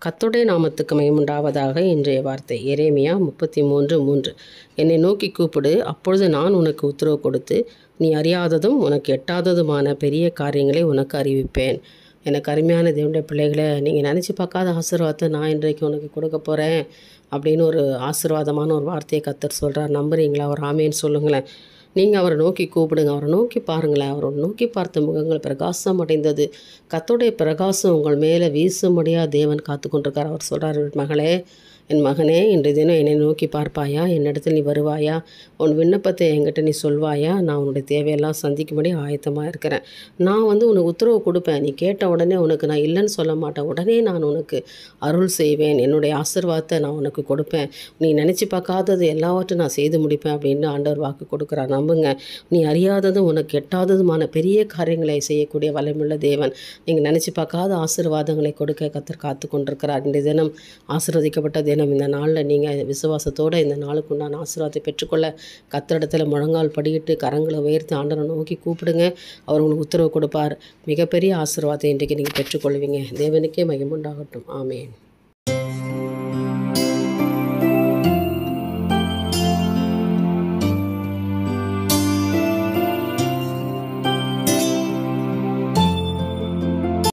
கர்த்தருடைய நாமத்துக்கு மகிமையுண்டாவதாக. இன்றைய வார்த்தை எரேமியா 33:3. என்னை நோக்கி கூப்பிடு, அப்பொழுது நான் உனக்கு உத்தரவு கொடுத்து நீ அறியாததும் உனக்கு எட்டாததுமான பெரிய காரியங்களை உனக்கு அறிவிப்பேன். எனக்கு அருமையான தேவனுடைய பிள்ளைகளை, நீங்கள் நினச்சி பார்க்காத ஆசீர்வாதத்தை நான் இன்றைக்கு உனக்கு கொடுக்க போகிறேன் அப்படின்னு ஒரு ஆசீர்வாதமான ஒரு வார்த்தையை கர்த்தர் சொல்கிறார். நம்புறீங்களா? ஒரு ஆமேன்னு சொல்லுங்களேன். நீங்கள் அவரை நோக்கி கூப்பிடுங்க, அவரை நோக்கி பாருங்களேன். அவரை நோக்கி பார்த்த முகங்கள் பிரகாசம் அடைந்தது. கர்த்தருடைய பிரகாசம் உங்கள் மேலே வீசும்படியாக தேவன் காத்து கொண்டிருக்கார். அவர் சொல்கிறார், மகளே, என் மகனே, இன்றைய தினம் என்னை நோக்கி பார்ப்பாயா? என்னிடத்தில் நீ வருவாயா? உன் விண்ணப்பத்தை என்கிட்ட நீ சொல்வாயா? நான் உன்னுடைய தேவையெல்லாம் சந்திக்கும்படி ஆயத்தமாக இருக்கிறேன். நான் உனக்கு உத்தரவு கொடுப்பேன். நீ கேட்ட உடனே உனக்கு நான் இல்லைன்னு சொல்ல மாட்டேன். உடனே நான் உனக்கு அருள் செய்வேன். என்னுடைய ஆசீர்வாதத்தை நான் உனக்கு கொடுப்பேன். நீ நினச்சி பார்க்காதது எல்லாவற்றையும் நான் செய்து முடிப்பேன் அப்படின்னு ஆண்டவர் வாக்கு கொடுக்குறார். நம்புங்க. நீ அறியாததும் உனக்கு எட்டாததுமான பெரிய காரியங்களை செய்யக்கூடிய வல்லமையுள்ள தேவன். நீங்கள் நினச்சி பார்க்காத ஆசீர்வாதங்களை கொடுக்க கர்த்தர் காத்து கொண்டிருக்கிறார். இந்த தினம் ஆசீர்வதிக்கப்பட்ட தினம். இந்த நாளில் நீங்கள் விசுவாசத்தோடு இந்த நாளுக்கு உண்டான ஆசீர்வாதத்தை பெற்றுக்கொள்ள கர்த்தரிடத்தில் முழங்கால் படியிட்டு கரங்களை உயர்த்தி ஆண்டவரை நோக்கி கூப்பிடுங்க. அவர் உங்களுக்கு உத்தரவு கொடுப்பார். மிகப்பெரிய ஆசீர்வாதத்தை இன்றைக்கு நீங்கள் பெற்றுக்கொள்வீங்க. தேவனுக்கே மகிமை உண்டாகட்டும். ஆமென்.